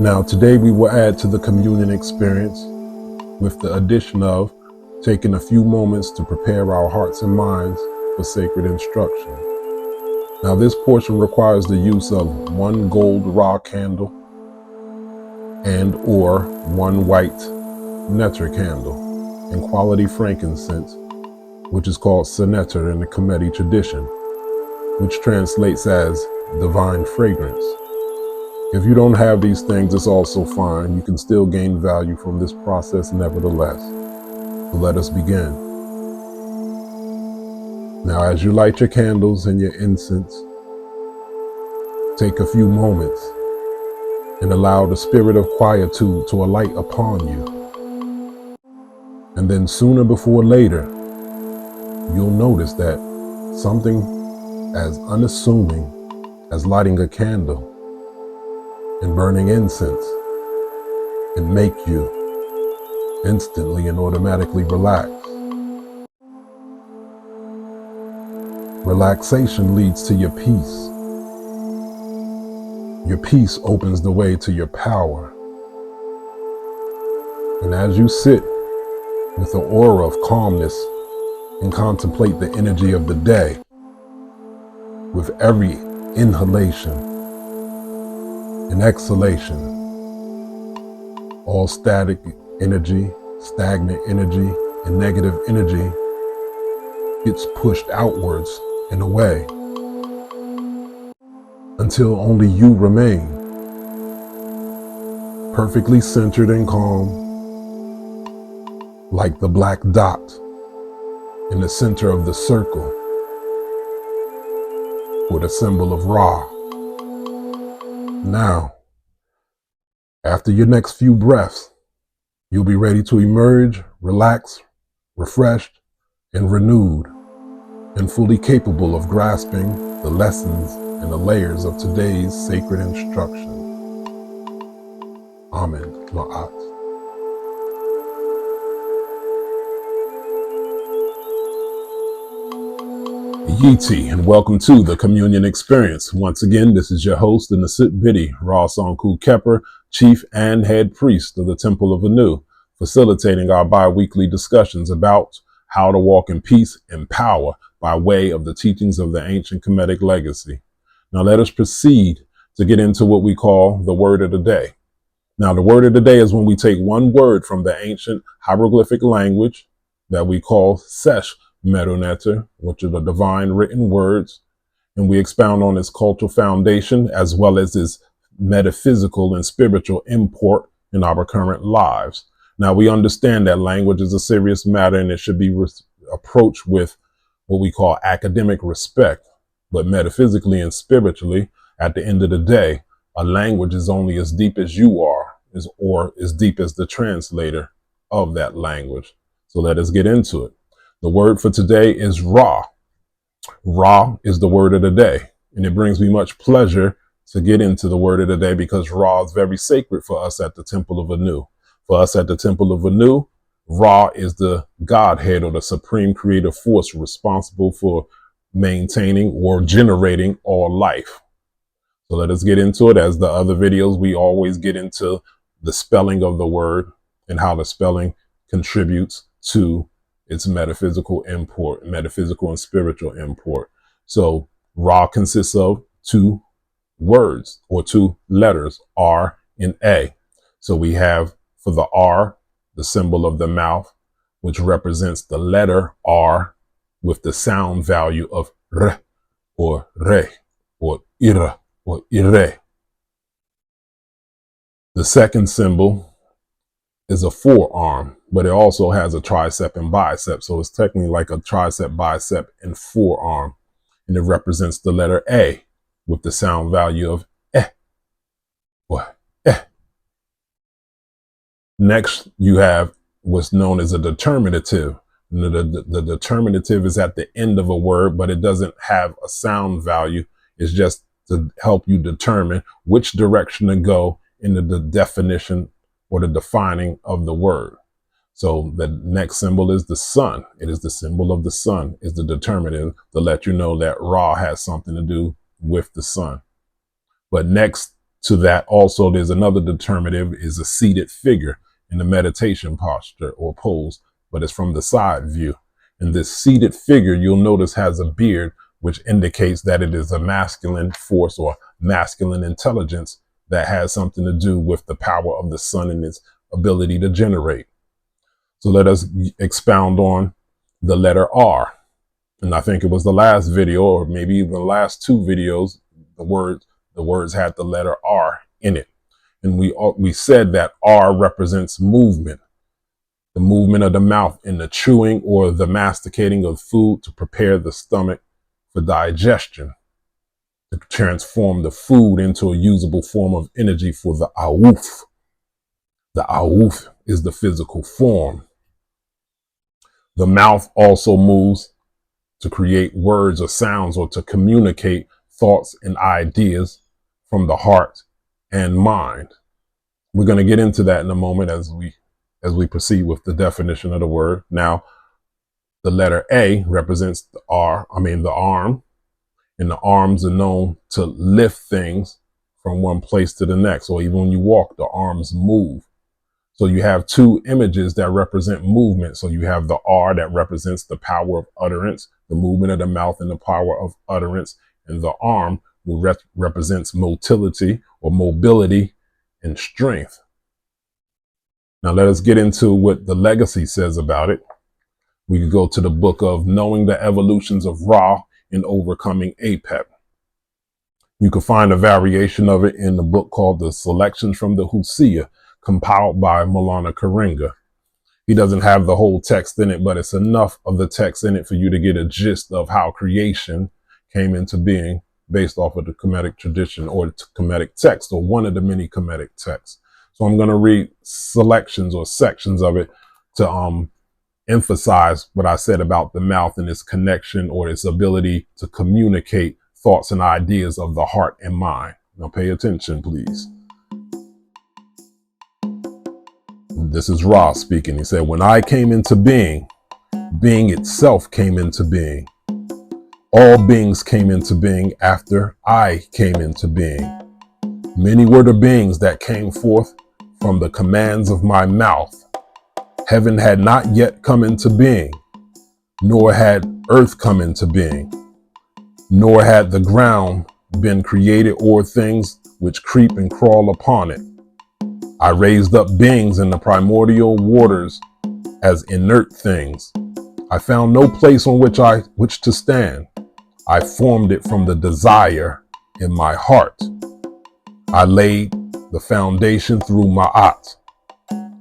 Now, today we will add to the communion experience with the addition of taking a few moments to prepare our hearts and minds for sacred instruction. Now, this portion requires the use of one gold raw candle and or one white nectar candle and quality frankincense, which is called seneter in the Kemet tradition, which translates as divine fragrance. If you don't have these things, it's also fine. You can still gain value from this process nevertheless. So let us begin. Now, as you light your candles and your incense, take a few moments and allow the spirit of quietude to alight upon you. And then sooner before later, you'll notice that something as unassuming as lighting a candle and burning incense can make you instantly and automatically relax. Relaxation leads to your peace. Your peace opens the way to your power. And as you sit with the aura of calmness and contemplate the energy of the day, with every inhalation and exhalation, all static energy, stagnant energy, and negative energy gets pushed outwards and away until only you remain, perfectly centered and calm, like the black dot in the center of the circle with a symbol of Ra. Now, after your next few breaths, you'll be ready to emerge, relaxed, refreshed, and renewed, and fully capable of grasping the lessons and the layers of today's sacred instruction. Amen. Maat. Yeti, and welcome to the Communion Experience. Once again, this is your host, the Nasit Biddy, Ra Sanku Kepper, Chief and Head Priest of the Templeofanu, facilitating our bi-weekly discussions about how to walk in peace and power by way of the teachings of the ancient Kemetic legacy. Now let us proceed to get into what we call the word of the day. Now the word of the day is when we take one word from the ancient hieroglyphic language that we call Sesh Meruneter, which are the divine written words, and we expound on its cultural foundation as well as its metaphysical and spiritual import in our current lives. Now we understand that language is a serious matter and it should be approached with what we call academic respect, but metaphysically and spiritually, at the end of the day, a language is only as deep as you are, or as deep as the translator of that language. So let us get into it. The word for today is Ra. Ra is the word of the day, and it brings me much pleasure to get into the word of the day because Ra is very sacred for us at the Templeofanu. For us at the Templeofanu, Ra is the Godhead or the supreme creative force responsible for maintaining or generating all life. So let us get into it. As the other videos, we always get into the spelling of the word and how the spelling contributes to its metaphysical import, metaphysical and spiritual import. So Ra consists of two words or two letters, R and A. So we have for the R, the symbol of the mouth, which represents the letter R with the sound value of R or Re or Ira or Ire. The second symbol is a forearm, but it also has a tricep and bicep. So it's technically like a tricep, bicep, and forearm. And it represents the letter A with the sound value of eh or eh. Next, you have what's known as a determinative. The determinative is at the end of a word, but it doesn't have a sound value. It's just to help you determine which direction to go in the definition or the defining of the word. So the next symbol is the sun. It is the symbol of the sun, is the determinative to let you know that Ra has something to do with the sun. But next to that also, there's another determinative, is a seated figure in the meditation posture or pose, but it's from the side view. And this seated figure, you'll notice, has a beard, which indicates that it is a masculine force or masculine intelligence that has something to do with the power of the sun and its ability to generate. So let us expound on the letter R. And I think it was the last video, or maybe even the last two videos, the words had the letter R in it. And we said that R represents movement, the movement of the mouth in the chewing or the masticating of food to prepare the stomach for digestion, to transform the food into a usable form of energy for the awuf. The awuf is the physical form. The mouth also moves to create words or sounds or to communicate thoughts and ideas from the heart and mind. We're going to get into that in a moment as we proceed with the definition of the word. Now, the letter A represents the arm, and the arms are known to lift things from one place to the next, or even when you walk, the arms move. So you have two images that represent movement. So you have the R that represents the power of utterance, the movement of the mouth and the power of utterance, and the arm represents motility or mobility and strength. Now let us get into what the legacy says about it. We could go to the book of Knowing the Evolutions of Ra and Overcoming Apep. You can find a variation of it in the book called The Selections from the Husia, compiled by Maulana Karenga. He doesn't have the whole text in it, but it's enough of the text in it for you to get a gist of how creation came into being based off of the Kemetic tradition or the Kemetic text, or one of the many Kemetic texts. So I'm going to read selections or sections of it to emphasize what I said about the mouth and its connection or its ability to communicate thoughts and ideas of the heart and mind. Now pay attention, please. This is Ra speaking. He said, when I came into being, being itself came into being. All beings came into being after I came into being. Many were the beings that came forth from the commands of my mouth. Heaven had not yet come into being, nor had earth come into being, nor had the ground been created or things which creep and crawl upon it. I raised up beings in the primordial waters as inert things. I found no place on which to stand. I formed it from the desire in my heart. I laid the foundation through Maat.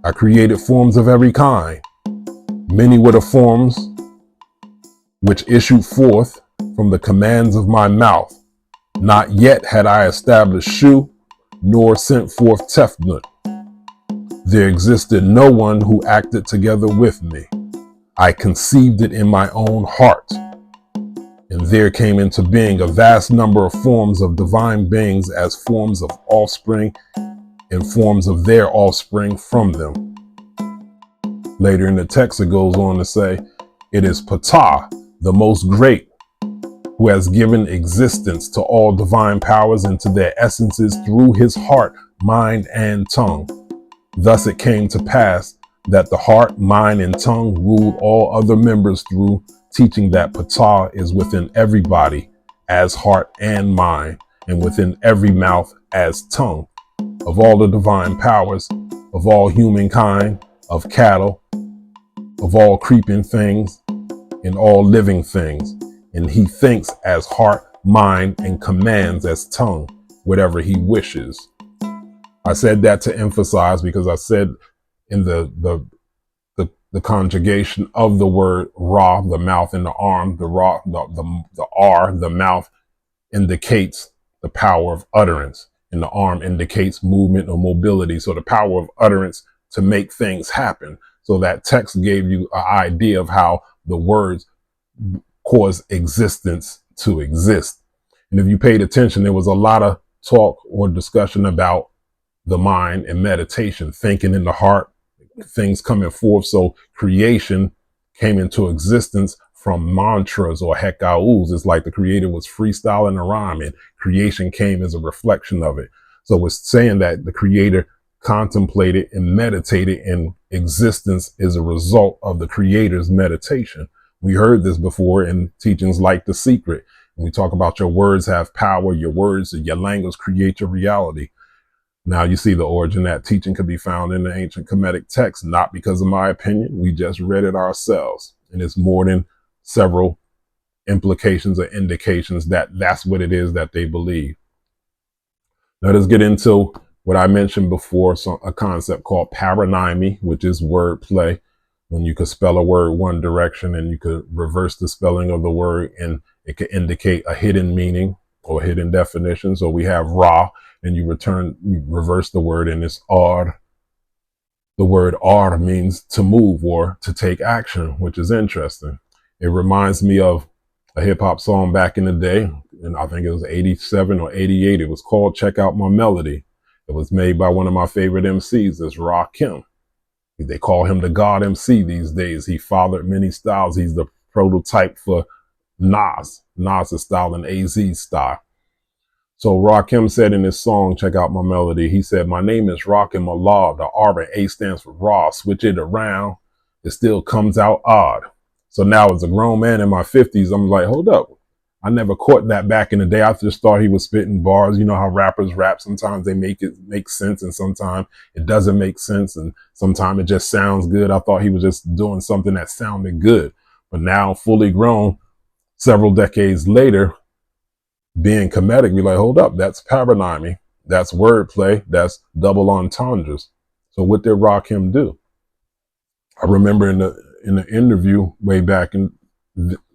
I created forms of every kind. Many were the forms which issued forth from the commands of my mouth. Not yet had I established Shu, nor sent forth Tefnut. There existed no one who acted together with me. I conceived it in my own heart. And there came into being a vast number of forms of divine beings as forms of offspring and forms of their offspring from them. Later in the text, it goes on to say, it is Ptah, the most great, who has given existence to all divine powers and to their essences through his heart, mind, and tongue. Thus it came to pass that the heart, mind, and tongue ruled all other members through teaching that Ptah is within everybody as heart and mind, and within every mouth as tongue, of all the divine powers, of all humankind, of cattle, of all creeping things, and all living things. And he thinks as heart, mind, and commands as tongue, whatever he wishes. I said that to emphasize because I said in the conjugation of the word Ra, the mouth and the arm, the Ra, the R, the mouth indicates the power of utterance, and the arm indicates movement or mobility. So the power of utterance to make things happen. So that text gave you an idea of how the words cause existence to exist. And if you paid attention, there was a lot of talk or discussion about the mind and meditation, thinking in the heart, things coming forth. So creation came into existence from mantras or hekaus. It's like the creator was freestyling a rhyme and creation came as a reflection of it. So it's saying that the creator contemplated and meditated, and existence is a result of the creator's meditation. We heard this before in teachings like The Secret. When we talk about your words have power, your words and your language create your reality. Now you see the origin. That teaching could be found in the ancient Kemetic text, not because of my opinion. We just read it ourselves. And it's more than several implications or indications that that's what it is that they believe. Now let's get into what I mentioned before, so a concept called paronymy, which is wordplay, when you could spell a word one direction and you could reverse the spelling of the word and it could indicate a hidden meaning or hidden definition. So we have Ra, and you reverse the word, and it's Ar. The word Ar means to move or to take action, which is interesting. It reminds me of a hip hop song back in the day, and I think it was 87 or 88. It was called Check Out My Melody. It was made by one of my favorite MCs, that's Rakim. They call him the God MC these days. He fathered many styles. He's the prototype for Nas. Nas' style and AZ's style. So Rakim said in his song, Check Out My Melody, he said, my name is Rakim Allah. The R and A stands for Ra. Switch it around, it still comes out odd. So now as a grown man in my 50s, I'm like, hold up. I never caught that back in the day. I just thought he was spitting bars. You know how rappers rap. Sometimes they make it make sense, and sometimes it doesn't make sense, and sometimes it just sounds good. I thought he was just doing something that sounded good. But now, fully grown, several decades later, being Kemetic, we're like, hold up, that's paronymy. That's wordplay. That's double entendres. So what did Rakim do? I remember in the interview way back, and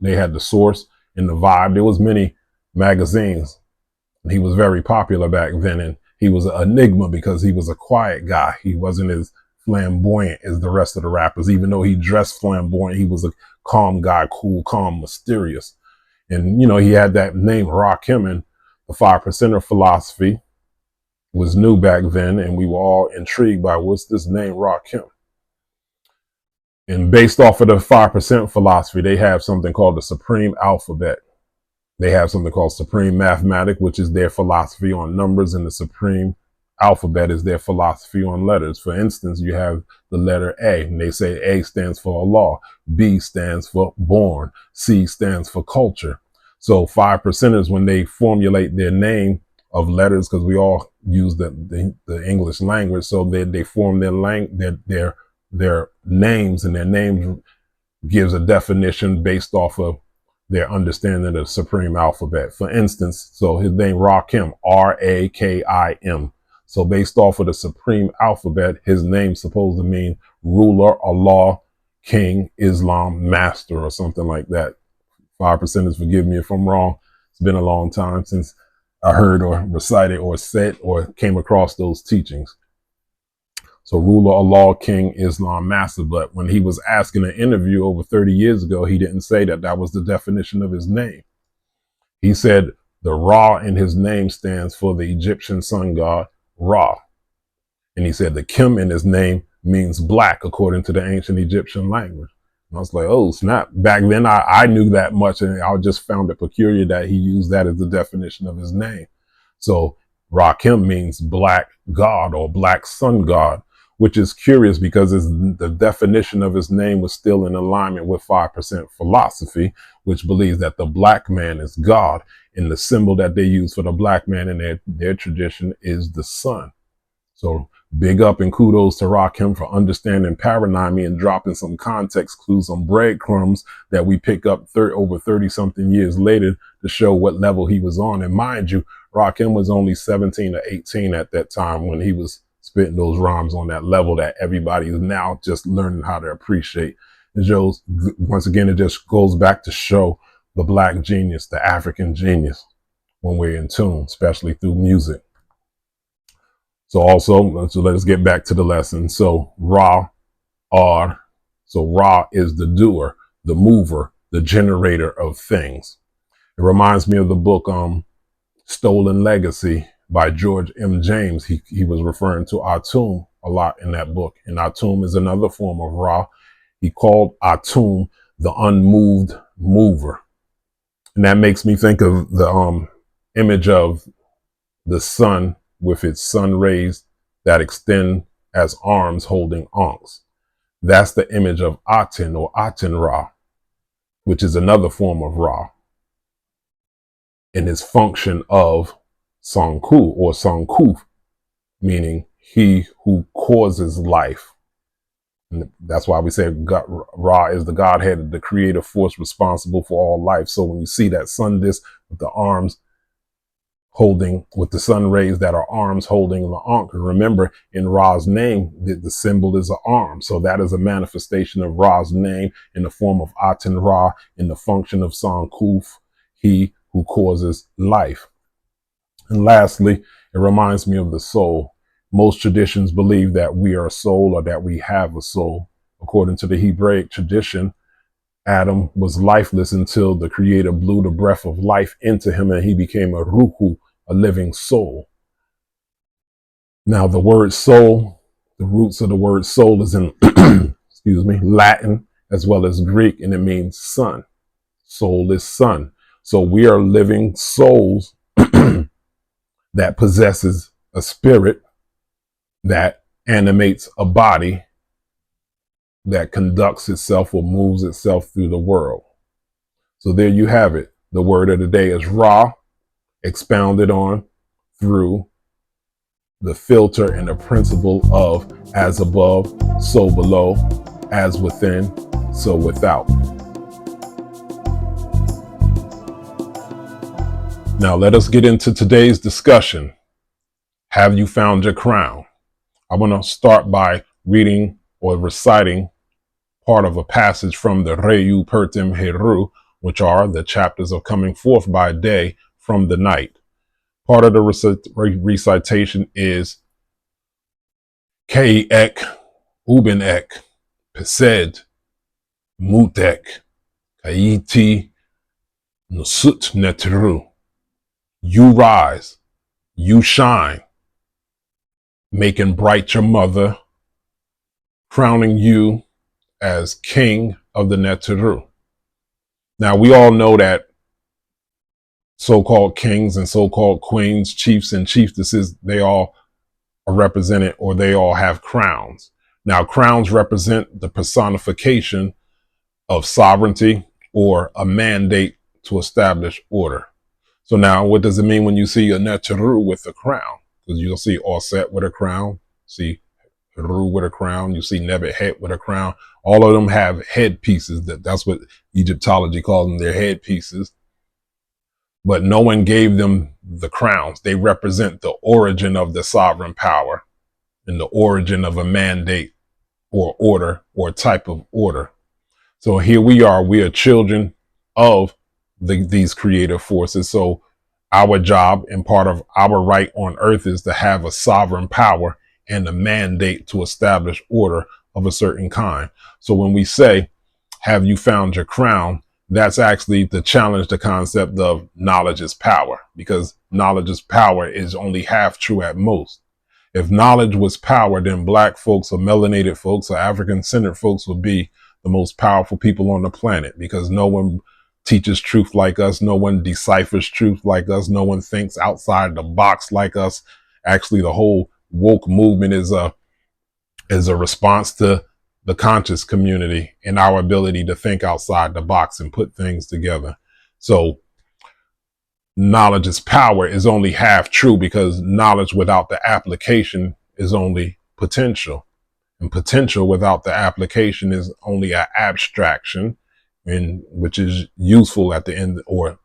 they had the source and the vibe. There was many magazines. He was very popular back then, and he was an enigma because he was a quiet guy. He wasn't as flamboyant as the rest of the rappers. Even though he dressed flamboyant, he was a calm guy, cool, calm, mysterious. And, you know, he had that name Rakim, and the 5%er philosophy was new back then, and we were all intrigued by what's this name Rakim. And based off of the 5% philosophy, they have something called the Supreme Alphabet. They have something called Supreme Mathematics, which is their philosophy on numbers, and the Supreme Alphabet is their philosophy on letters. For instance, you have the letter A, and they say A stands for Allah, B stands for born, C stands for culture. So 5%ers, when they formulate their name of letters, because we all use the English language, so they form their names, and their names gives a definition based off of their understanding of the Supreme Alphabet. For instance, so his name Rakim, R-A-K-I-M. So based off of the Supreme Alphabet, his name's supposed to mean ruler, Allah, king, Islam, master, or something like that. 5%ers, forgive me if I'm wrong. It's been a long time since I heard or recited or said or came across those teachings. So ruler, Allah, king, Islam, master. But when he was asking an interview over 30 years ago, he didn't say that that was the definition of his name. He said the Ra in his name stands for the Egyptian sun god Ra. And he said the Kim in his name means black, according to the ancient Egyptian language. And I was like, oh, snap. Back then, I knew that much, and I just found it peculiar that he used that as the definition of his name. So Rakim means black god or black sun god, which is curious because the definition of his name was still in alignment with 5% philosophy, which believes that the black man is God, and the symbol that they use for the black man in their tradition is the sun. So big up and kudos to Rakim for understanding paronymy and dropping some context clues, some breadcrumbs that we pick up over 30-something years later to show what level he was on. And mind you, Rakim was only 17 or 18 at that time when he was spitting those rhymes on that level that everybody is now just learning how to appreciate. It shows, once again, it just goes back to show the black genius, the African genius, when we're in tune, especially through music. So let us get back to the lesson. So Ra, so Ra is the doer, the mover, the generator of things. It reminds me of the book Stolen Legacy by George M. James. He was referring to Atum a lot in that book. And Atum is another form of Ra. He called Atum the unmoved mover. And that makes me think of the image of the sun with its sun rays that extend as arms holding Ankhs. That's the image of Aten or Aten Ra, which is another form of Ra, in its function of Songku or Songku, meaning he who causes life. And that's why we say God, Ra is the Godhead, the creative force responsible for all life. So when you see that sun disk with the arms holding, with the sun rays that are arms holding the Ankh, remember in Ra's name, the symbol is an arm. So that is a manifestation of Ra's name in the form of Aten Ra, in the function of Songkuf, he who causes life. And lastly, it reminds me of the soul. Most traditions believe that we are a soul or that we have a soul. According to the Hebraic tradition, Adam was lifeless until the Creator blew the breath of life into him and he became a ruhu, a living soul. Now, the word soul, the roots of the word soul is in, excuse me, Latin as well as Greek, and it means son. Soul is son. So we are living souls that possesses a spirit that animates a body that conducts itself or moves itself through the world. So there you have it. The word of the day is Ra, expounded on through the filter and the principle of as above, so below, as within, so without. Now let us get into today's discussion. Have you found your crown? I want to start by reading or reciting part of a passage from the Reyu Pertim Heru, which are the chapters of coming forth by day from the night. Part of the recitation is Ke'ek, Ubenek, Pesed, Mutek, Kaiti, Nusut Netru. You rise, you shine, making bright your mother, crowning you as king of the Neteru. Now, we all know that so-called kings and so-called queens, chiefs and chiefesses, they all are represented, or they all have crowns. Now, crowns represent the personification of sovereignty or a mandate to establish order. So now, what does it mean when you see a Neteru with a crown? Because you'll see Osset with a crown, see Heru with a crown, you see Nebuchadnezzar with a crown. All of them have headpieces. That's what Egyptology calls them, their headpieces. But no one gave them the crowns. They represent the origin of the sovereign power and the origin of a mandate or order or type of order. So here we are children of these creative forces. So our job and part of our right on earth is to have a sovereign power and a mandate to establish order of a certain kind. So when we say, have you found your crown? That's actually to challenge the concept of knowledge is power, because knowledge is power is only half true at most. If knowledge was power, then black folks or melanated folks or African-centered folks would be the most powerful people on the planet, because no one teaches truth like us. No one deciphers truth like us. No one thinks outside the box like us. Actually, the whole woke movement is a response to the conscious community and our ability to think outside the box and put things together. So knowledge is power is only half true, because knowledge without the application is only potential, and potential without the application is only an abstraction, and which is useful at the end or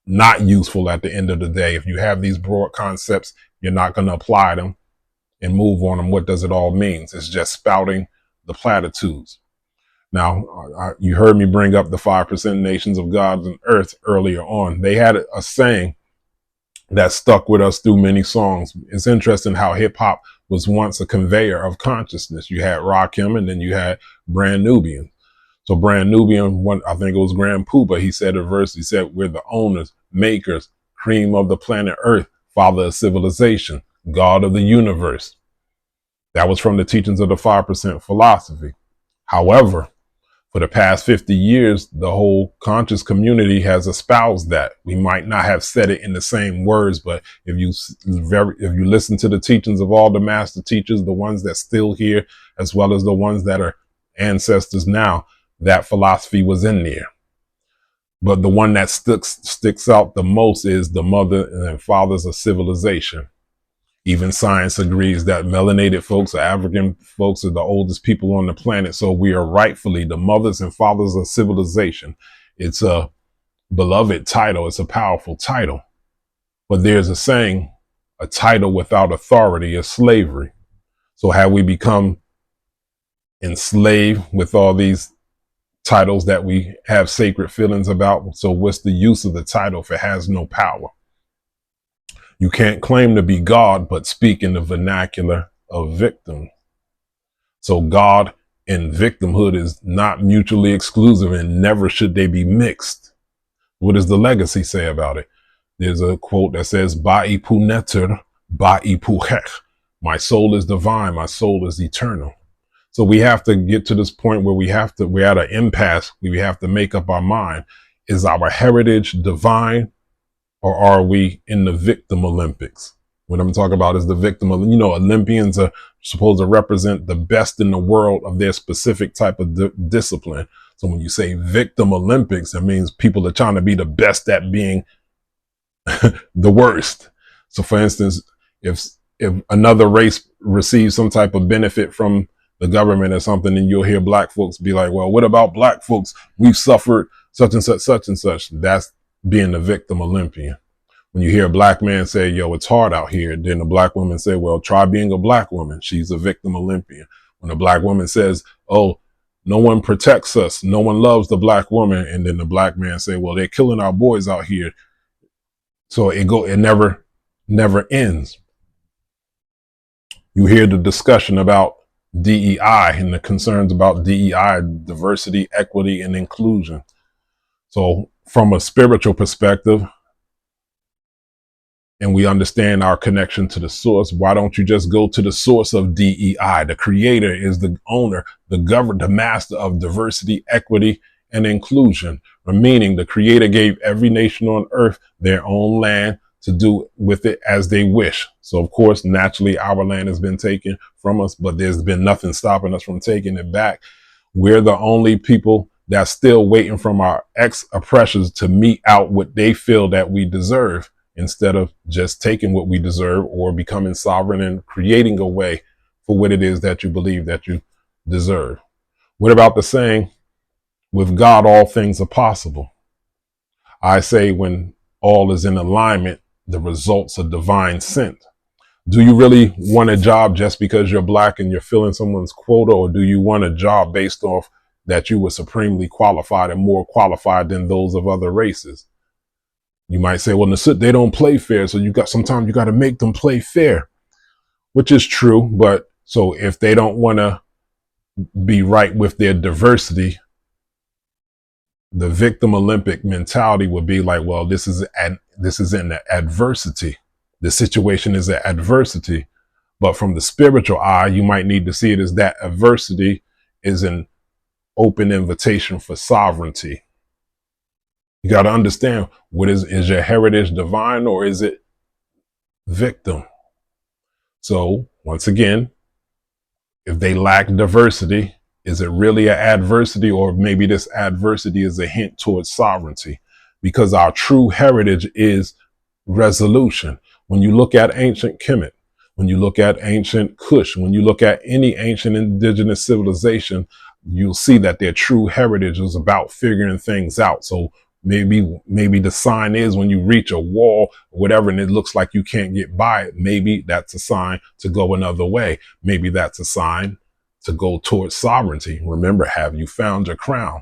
not useful at the end of the day. If you have these broad concepts, you're not going to apply them and move on them. What does it all mean? It's just spouting the platitudes. Now, you heard me bring up the 5% nations of gods and earth earlier on. They had a saying that stuck with us through many songs. It's interesting how hip hop was once a conveyor of consciousness. You had Rakim and then you had Brand Nubian. So Brand Nubian, I think it was Grand Pooba, he said a verse, he said, we're the owners, makers, cream of the planet Earth, father of civilization, God of the universe. That was from the teachings of the 5% philosophy. However, For the past 50 years, the whole conscious community has espoused that. We might not have said it in the same words, but if you listen to the teachings of all the master teachers, the ones that still here, as well as the ones that are ancestors now, that philosophy was in there. But the one that sticks out the most is the mother and fathers of civilization. Even science agrees that melanated folks or African folks are the oldest people on the planet. So we are rightfully the mothers and fathers of civilization. It's a beloved title. It's a powerful title. But there's a saying, a title without authority is slavery. So have we become enslaved with all these titles that we have sacred feelings about? So what's the use of the title if it has no power? You can't claim to be God, but speak in the vernacular of victim. So God and victimhood is not mutually exclusive, and never should they be mixed. What does the legacy say about it? There's a quote that says, Ba'ipu neter, Ba'ipu hech. My soul is divine, my soul is eternal. So we have to get to this point where we're at an impasse. We have to make up our mind. Is our heritage divine? Or are we in the victim Olympics? What I'm talking about is the victim. Olympians are supposed to represent the best in the world of their specific type of discipline. So when you say victim Olympics, it means people are trying to be the best at being the worst. So for instance, if another race receives some type of benefit from the government or something, and you'll hear black folks be like, well, what about black folks? We've suffered such and such, such and such. That's being the victim Olympian. When you hear a black man say, yo, it's hard out here, then a black woman say, well, try being a black woman. She's a victim Olympian. When a black woman says, oh, no one protects us, no one loves the black woman, and then the black man say, well, they're killing our boys out here. So it never ends. You hear the discussion about DEI and the concerns about DEI, diversity, equity, and inclusion. So from a spiritual perspective, and we understand our connection to the source, why don't you just go to the source of DEI? The creator is the owner, the governor, the master of diversity, equity, and inclusion. Meaning the creator gave every nation on earth their own land to do with it as they wish. So of course, naturally, our land has been taken from us, but there's been nothing stopping us from taking it back. We're the only people that's still waiting from our ex-oppressors to mete out what they feel that we deserve, instead of just taking what we deserve or becoming sovereign and creating a way for what it is that you believe that you deserve. What about the saying, with God, all things are possible? I say when all is in alignment, the results are divine sent. Do you really want a job just because you're black and you're filling someone's quota, or do you want a job based off that you were supremely qualified and more qualified than those of other races? You might say, well, they don't play fair, so sometimes you got to make them play fair, which is true. But so if they don't want to be right with their diversity, the victim Olympic mentality would be like, well, this is in the adversity. The situation is an adversity. But from the spiritual eye, you might need to see it as that adversity is an open invitation for sovereignty. You got to understand, what is your heritage divine, or is it victim? So once again, if they lack diversity, is it really an adversity, or maybe this adversity is a hint towards sovereignty? Because our true heritage is resolution. When you look at ancient Kemet, when you look at ancient Kush, when you look at any ancient indigenous civilization, you'll see that their true heritage is about figuring things out. So maybe the sign is when you reach a wall or whatever, and it looks like you can't get by it, maybe that's a sign to go another way. Maybe that's a sign to go towards sovereignty. Remember, have you found your crown?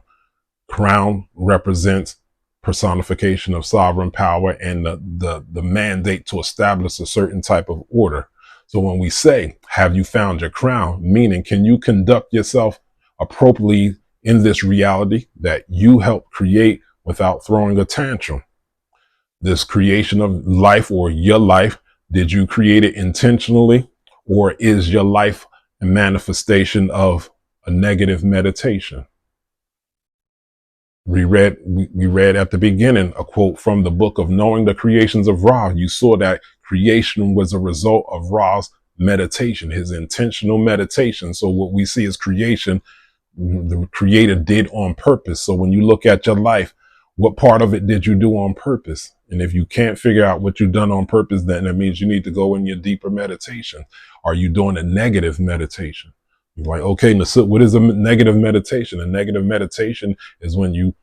Crown represents personification of sovereign power and the mandate to establish a certain type of order. So when we say, have you found your crown? Meaning, can you conduct yourself appropriately in this reality that you helped create without throwing a tantrum? This creation of life, or your life, did you create it intentionally, or is your life a manifestation of a negative meditation? We read at the beginning a quote from the book of Knowing the Creations of Ra. You saw that creation was a result of Ra's meditation, his intentional meditation. So what we see is creation, the creator did on purpose. So when you look at your life, what part of it did you do on purpose? And if you can't figure out what you've done on purpose, then that means you need to go in your deeper meditation. Are you doing a negative meditation? You're like, okay, what is a negative meditation? A negative meditation is when you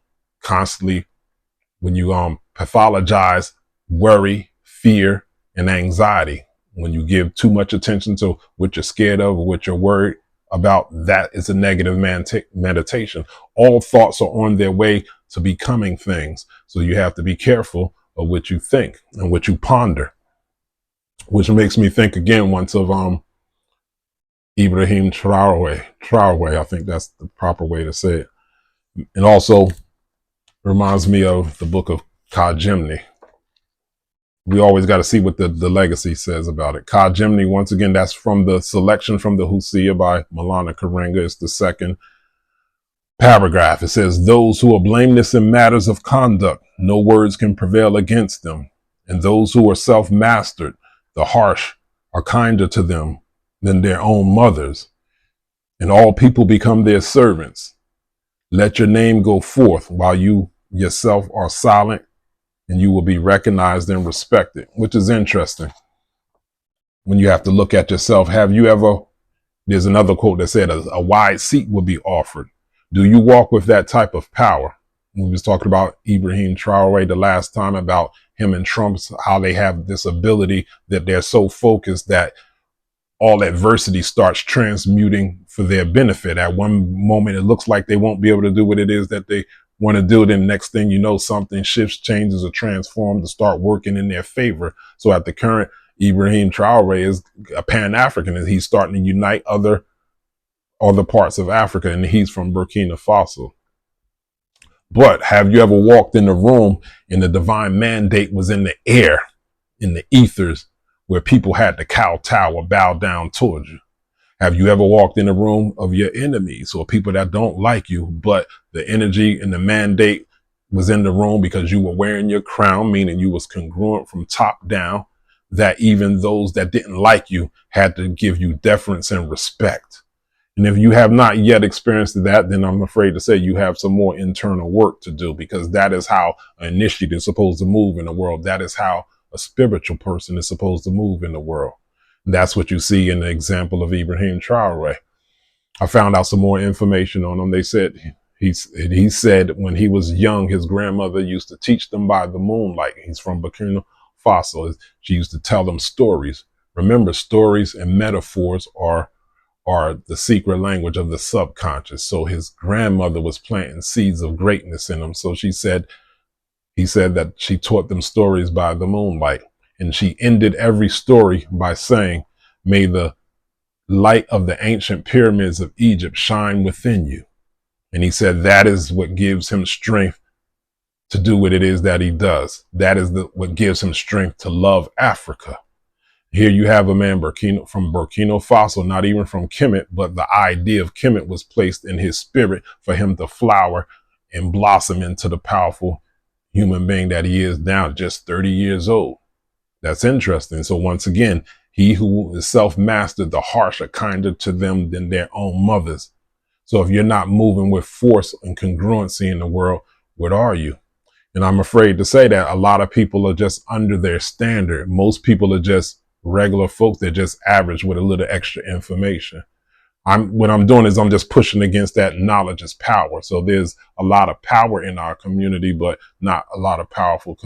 constantly, when you pathologize worry, fear, and anxiety. When you give too much attention to what you're scared of or what you're worried about, that is a negative meditation. All thoughts are on their way to becoming things. So you have to be careful of what you think and what you ponder, which makes me think again once of Ibrahim Traoré. I think that's the proper way to say it. And also reminds me of the book of Kemmunion. We always got to see what the legacy says about it. Kemmunion, once again, that's from the selection from the Husia by Malana Karenga. It's the second paragraph. It says, those who are blameless in matters of conduct, no words can prevail against them. And those who are self-mastered, the harsh are kinder to them than their own mothers. And all people become their servants. Let your name go forth while you yourself are silent, and you will be recognized and respected, which is interesting. When you have to look at yourself, there's another quote that said a wide seat will be offered. Do you walk with that type of power? We was talking about Ibrahim Traoré the last time, about him and Trump's, how they have this ability that they're so focused that all adversity starts transmuting for their benefit. At one moment, it looks like they won't be able to do what it is that they want to do. Then next thing you know, something shifts, changes, or transforms to start working in their favor. So at the current, Ibrahim Traoré is a Pan-African, and he's starting to unite other parts of Africa, and he's from Burkina Faso. But have you ever walked in a room and the divine mandate was in the air, in the ethers, where people had to kowtow or bow down towards you? Have you ever walked in a room of your enemies or people that don't like you, but the energy and the mandate was in the room because you were wearing your crown, meaning you was congruent from top down, that even those that didn't like you had to give you deference and respect? And if you have not yet experienced that, then I'm afraid to say you have some more internal work to do, because that is how an initiate is supposed to move in the world. That is how a spiritual person is supposed to move in the world. And that's what you see in the example of Ibrahim Traoré. I found out some more information on him. They said he said when he was young, his grandmother used to teach them by the moonlight. He's from Burkina Faso. She used to tell them stories. Remember, stories and metaphors are the secret language of the subconscious. So his grandmother was planting seeds of greatness in him. So he said that she taught them stories by the moonlight. And she ended every story by saying, may the light of the ancient pyramids of Egypt shine within you. And he said that is what gives him strength to do what it is that he does. That is what gives him strength to love Africa. Here you have a man from Burkina Faso, not even from Kemet, but the idea of Kemet was placed in his spirit for him to flower and blossom into the powerful human being that he is now, just 30 years old. That's interesting. So once again, he who is self-mastered, the harsh are kinder to them than their own mothers. So if you're not moving with force and congruency in the world, what are you? And I'm afraid to say that a lot of people are just under their standard. Most people are just regular folks. They're just average with a little extra information. What I'm doing is I'm just pushing against that knowledge is power. So there's a lot of power in our community, but not a lot of powerful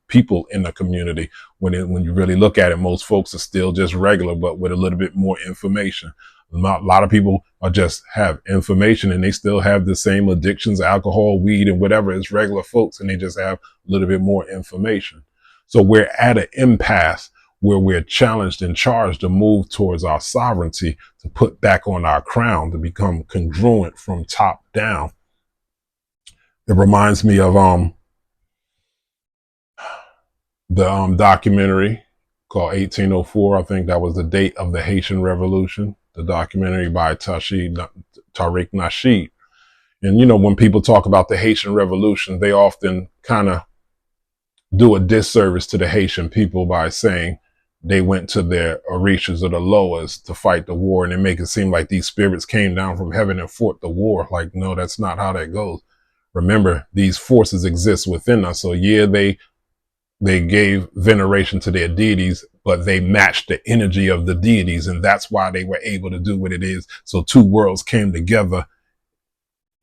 people in the community. When you really look at it, most folks are still just regular, but with a little bit more information. A lot of people are just have information and they still have the same addictions, alcohol, weed, and whatever as regular folks, and they just have a little bit more information. So we're at an impasse where we're challenged and charged to move towards our sovereignty, to put back on our crown, to become congruent from top down. It reminds me of the documentary called 1804. I think that was the date of the Haitian Revolution, the documentary by Tariq Nasheed. And, you know, when people talk about the Haitian Revolution, they often kind of do a disservice to the Haitian people by saying they went to their orishas or the loas to fight the war, and they make it seem like these spirits came down from heaven and fought the war. Like, no, that's not how that goes. Remember, these forces exist within us. So yeah, they gave veneration to their deities, but they matched the energy of the deities, and that's why they were able to do what it is. So two worlds came together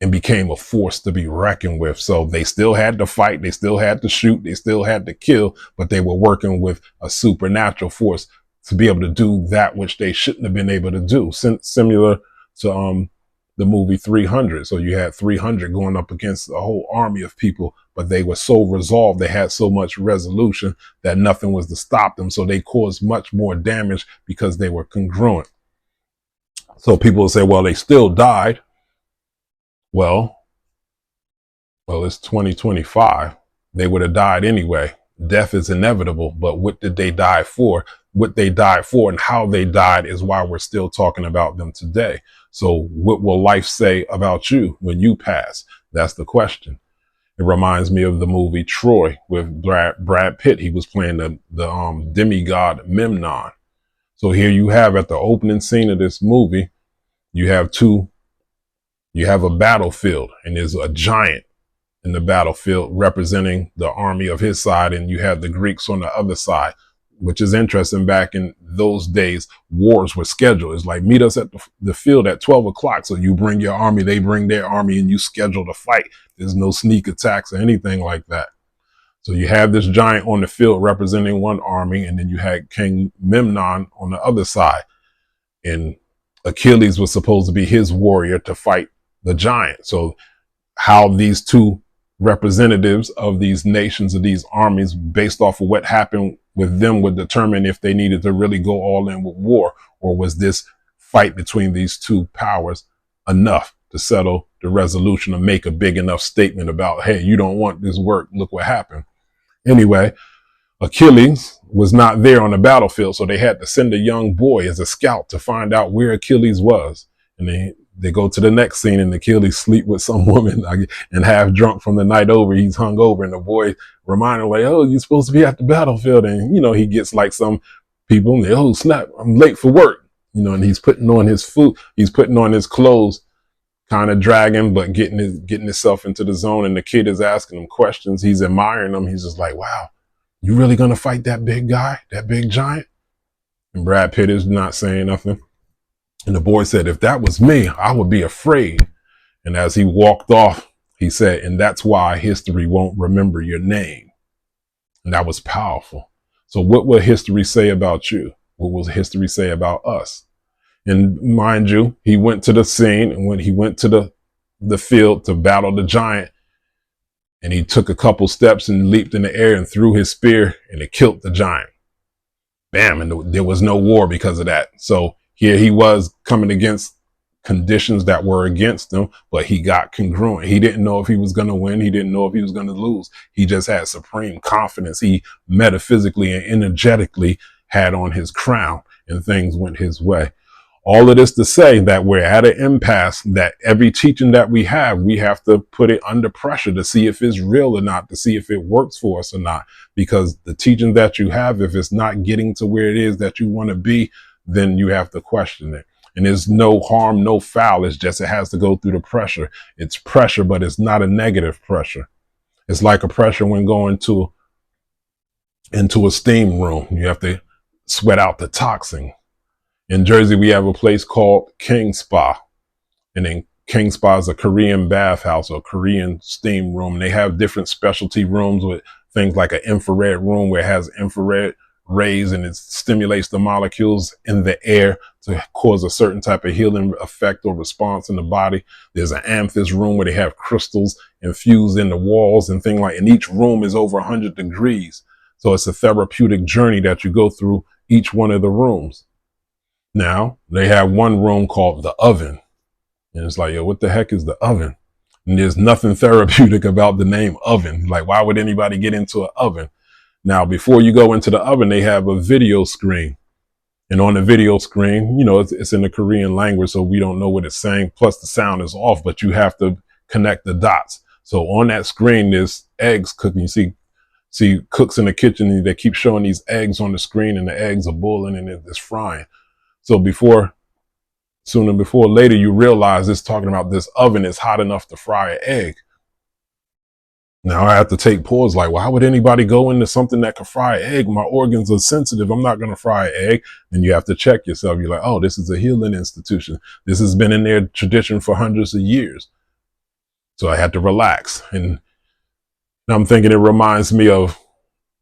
and became a force to be reckoned with. So they still had to fight, they still had to shoot, they still had to kill, but they were working with a supernatural force to be able to do that which they shouldn't have been able to do. Similar to the movie 300. So you had 300 going up against a whole army of people, but they were so resolved, they had so much resolution that nothing was to stop them. So they caused much more damage because they were congruent. So people will say, well, they still died. Well, it's 2025. They would have died anyway. Death is inevitable, but what did they die for? What they died for and how they died is why we're still talking about them today. So what will life say about you when you pass? That's the question. It reminds me of the movie Troy with Brad Pitt. He was playing the demigod Memnon. So here you have at the opening scene of this movie, you have a battlefield, and there's a giant in the battlefield representing the army of his side, and you have the Greeks on the other side, which is interesting. Back in those days, wars were scheduled. It's like, meet us at the field at 12 o'clock. So you bring your army, they bring their army, and you schedule the fight. There's no sneak attacks or anything like that. So you have this giant on the field representing one army, and then you had King Memnon on the other side. And Achilles was supposed to be his warrior to fight the giant. So how these two representatives of these nations, of these armies, based off of what happened with them, would determine if they needed to really go all in with war, or was this fight between these two powers enough to settle the resolution and make a big enough statement about, hey, you don't want this work, look what happened. Anyway, Achilles was not there on the battlefield, so they had to send a young boy as a scout to find out where Achilles was. And they go to the next scene, and Achilles sleep with some woman and half drunk from the night over. He's hung over, and the boy reminded him, like, oh, you're supposed to be at the battlefield. And, you know, he gets like some people, and they, oh, snap, I'm late for work. You know, and he's putting on his food, he's putting on his clothes, kind of dragging, but getting himself into the zone. And the kid is asking him questions. He's admiring them. He's just like, wow, you really going to fight that big guy, that big giant? And Brad Pitt is not saying nothing. And the boy said, if that was me, I would be afraid. And as he walked off, he said, and that's why history won't remember your name. And that was powerful. So what will history say about you? What will history say about us? And mind you, he went to the scene, and when he went to the field to battle the giant, and he took a couple steps and leaped in the air and threw his spear, and it killed the giant. Bam. And there was no war because of that. So here he was coming against conditions that were against him, but he got congruent. He didn't know if he was going to win. He didn't know if he was going to lose. He just had supreme confidence. He metaphysically and energetically had on his crown, and things went his way. All of this to say that we're at an impasse, that every teaching that we have to put it under pressure to see if it's real or not, to see if it works for us or not. Because the teaching that you have, if it's not getting to where it is that you want to be, then you have to question it. And there's no harm, no foul. It's just, it has to go through the pressure. It's pressure, but it's not a negative pressure. It's like a pressure when going into a steam room. You have to sweat out the toxin. In Jersey, we have a place called King Spa. And then King Spa is a Korean bathhouse or Korean steam room. And they have different specialty rooms with things like an infrared room where it has infrared rays, and it stimulates the molecules in the air to cause a certain type of healing effect or response in the body. There's an amethyst room where they have crystals infused in the walls and things like, and each room is over 100 degrees. So it's a therapeutic journey that you go through each one of the rooms. Now they have one room called the oven, and it's like, yo, what the heck is the oven? And there's nothing therapeutic about the name oven. Like, why would anybody get into an oven? Now, before you go into the oven, they have a video screen. And on the video screen, you know, it's in the Korean language, so we don't know what it's saying. Plus the sound is off, but you have to connect the dots. So on that screen, there's eggs cooking. You see cooks in the kitchen, and they keep showing these eggs on the screen, and the eggs are boiling and it's frying. So sooner before later, you realize it's talking about this oven is hot enough to fry an egg. Now I have to take pause, like, why would anybody go into something that could fry an egg? My organs are sensitive. I'm not going to fry an egg. And you have to check yourself. You're like, oh, this is a healing institution. This has been in their tradition for hundreds of years. So I had to relax. And I'm thinking it reminds me of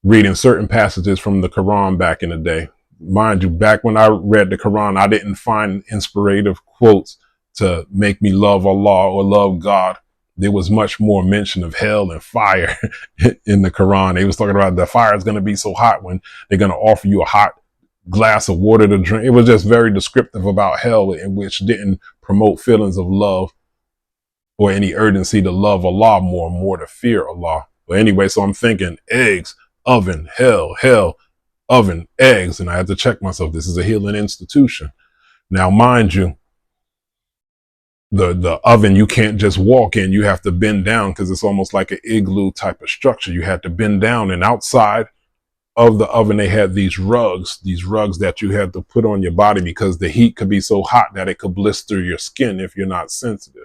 reading certain passages from the Quran back in the day. Mind you, back when I read the Quran, I didn't find inspirative quotes to make me love Allah or love God. There was much more mention of hell and fire in the Quran. They was talking about the fire is going to be so hot when they're going to offer you a hot glass of water to drink. It was just very descriptive about hell, in which didn't promote feelings of love or any urgency to love Allah more to fear Allah. But anyway, so I'm thinking eggs, oven, hell, oven, eggs. And I had to check myself. This is a healing institution. Now, mind you, the oven, you can't just walk in. You have to bend down, because it's almost like an igloo type of structure. You had to bend down, and outside of the oven, they had these rugs that you had to put on your body, because the heat could be so hot that it could blister your skin if you're not sensitive.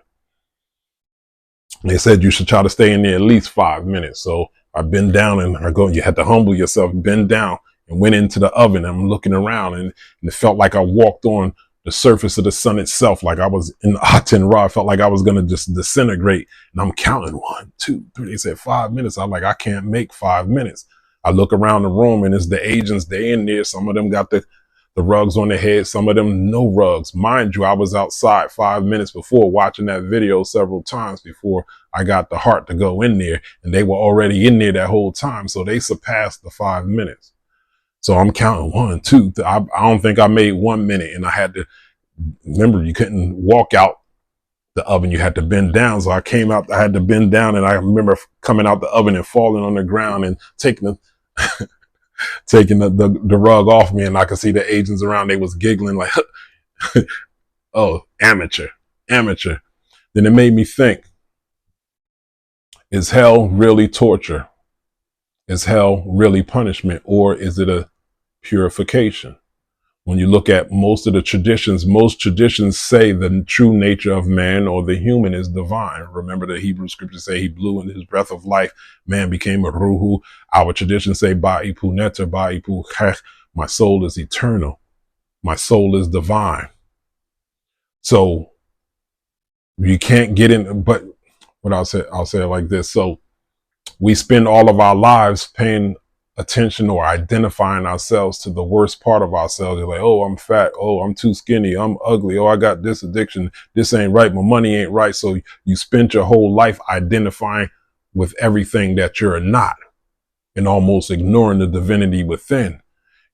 They said you should try to stay in there at least 5 minutes. So I bend down, and you had to humble yourself, bend down, and went into the oven. I'm looking around, and it felt like I walked on the surface of the sun itself, like I was in Aten Ra. I felt like I was going to just disintegrate. And I'm counting 1, 2, 3. They said 5 minutes. I'm like, I can't make 5 minutes. I look around the room, and it's the agents. They in there. Some of them got the rugs on their head. Some of them no rugs. Mind you, I was outside 5 minutes before, watching that video several times before I got the heart to go in there. And they were already in there that whole time. So they surpassed the 5 minutes. So I'm counting 1, 2, 3. I don't think I made 1 minute, and I had to remember, you couldn't walk out the oven. You had to bend down. So I came out, I had to bend down, and I remember coming out the oven and falling on the ground and taking the rug off me. And I could see the agents around. They was giggling like, oh, amateur. Then it made me think, is hell really torture? Is hell really punishment, or is it a purification? When you look at most traditions say the true nature of man or the human is divine. Remember, the Hebrew scriptures say he blew in his breath of life, man became a ruhu. Our traditions say ba'ipu neter, ba'ipu chech, my soul is eternal. My soul is divine. So you can't get in, but what I'll say it like this. So we spend all of our lives paying attention or identifying ourselves to the worst part of ourselves. You're like, oh, I'm fat. Oh, I'm too skinny. I'm ugly. Oh, I got this addiction. This ain't right. My money ain't right. So you spent your whole life identifying with everything that you're not, and almost ignoring the divinity within.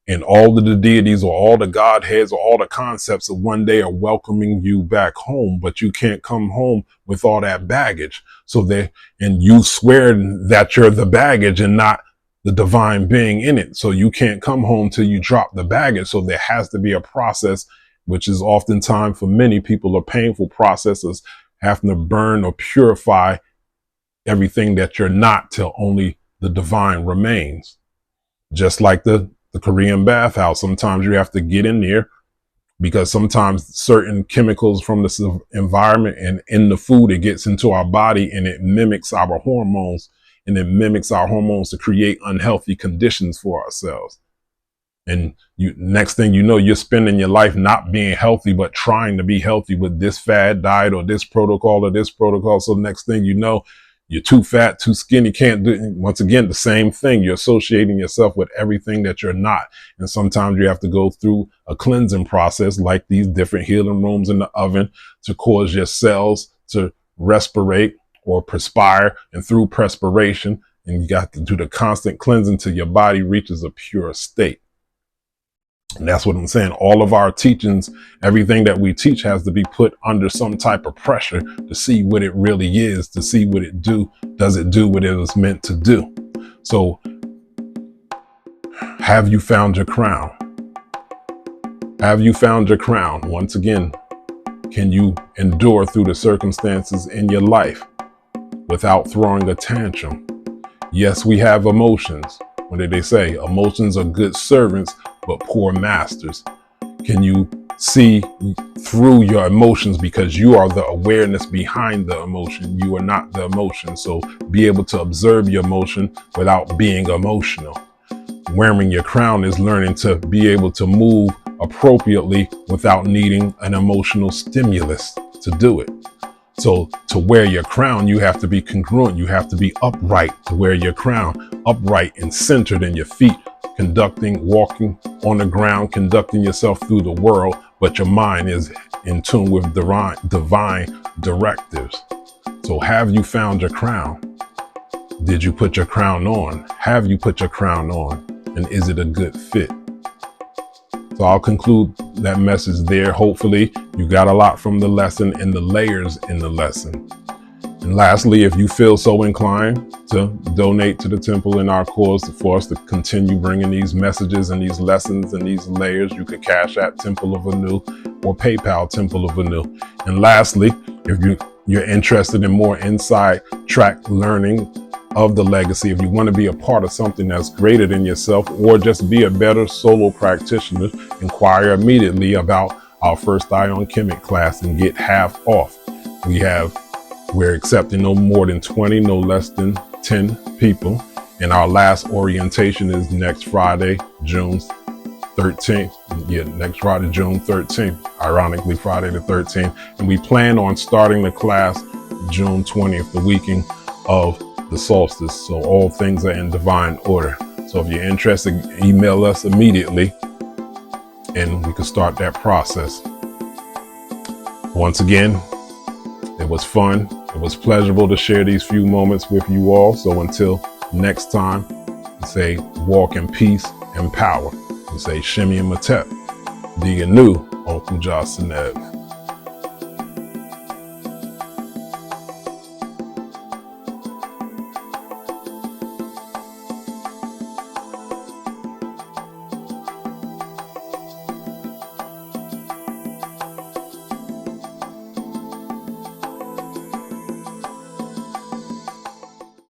And all of the deities or all the godheads or all the concepts of one day are welcoming you back home, but you can't come home with all that baggage. And you swear that you're the baggage and not the divine being in it. So you can't come home till you drop the baggage. So there has to be a process, which is oftentimes for many people a painful process, of having to burn or purify everything that you're not till only the divine remains. Just like the Korean bathhouse. Sometimes you have to get in there, because sometimes certain chemicals from the environment and in the food, it gets into our body and it mimics our hormones, to create unhealthy conditions for ourselves. And next thing you know, you're spending your life not being healthy, but trying to be healthy with this fad diet or this protocol or this protocol. So next thing you know, you're too fat, too skinny, can't do it. Once again, the same thing. You're associating yourself with everything that you're not. And sometimes you have to go through a cleansing process, like these different healing rooms in the oven, to cause your cells to respirate or perspire. And through perspiration, and you got to do the constant cleansing till your body reaches a pure state. And that's what I'm saying. All of our teachings, everything that we teach, has to be put under some type of pressure to see what it really is, to see what it does it do what it was meant to do. So have you found your crown? Have you found your crown? Once again, can you endure through the circumstances in your life? without throwing a tantrum. Yes, we have emotions. What did they say? Emotions are good servants, but poor masters. Can you see through your emotions, because you are the awareness behind the emotion? You are not the emotion. So be able to observe your emotion without being emotional. Wearing your crown is learning to be able to move appropriately without needing an emotional stimulus to do it. So to wear your crown, you have to be congruent. You have to be upright to wear your crown, upright and centered in your feet, walking on the ground, conducting yourself through the world, but your mind is in tune with divine directives. So have you found your crown? Did you put your crown on? Have you put your crown on? And is it a good fit? So I'll conclude that message there. Hopefully you got a lot from the lesson and the layers in the lesson. And lastly, if you feel so inclined to donate to the temple in our cause for us to continue bringing these messages and these lessons and these layers, you could cash at Templeofanu or PayPal Templeofanu. And lastly, if you're interested in more inside track learning of the legacy, if you want to be a part of something that's greater than yourself, or just be a better solo practitioner, inquire immediately about our First Eye on Kemet class and get half off. We're accepting no more than 20, no less than 10 people. And our last orientation is next Friday, June 13th. Yeah, next Friday, June 13th. Ironically, Friday the 13th. And we plan on starting the class June 20th, the weekend of the solstice. So all things are in divine order. So if you're interested, email us immediately and we can start that process. Once again, it was fun. It was pleasurable to share these few moments with you all. So until next time, we say walk in peace and power. We say Shimmy and Matep. Diga Nu, Uncle Jocelyn.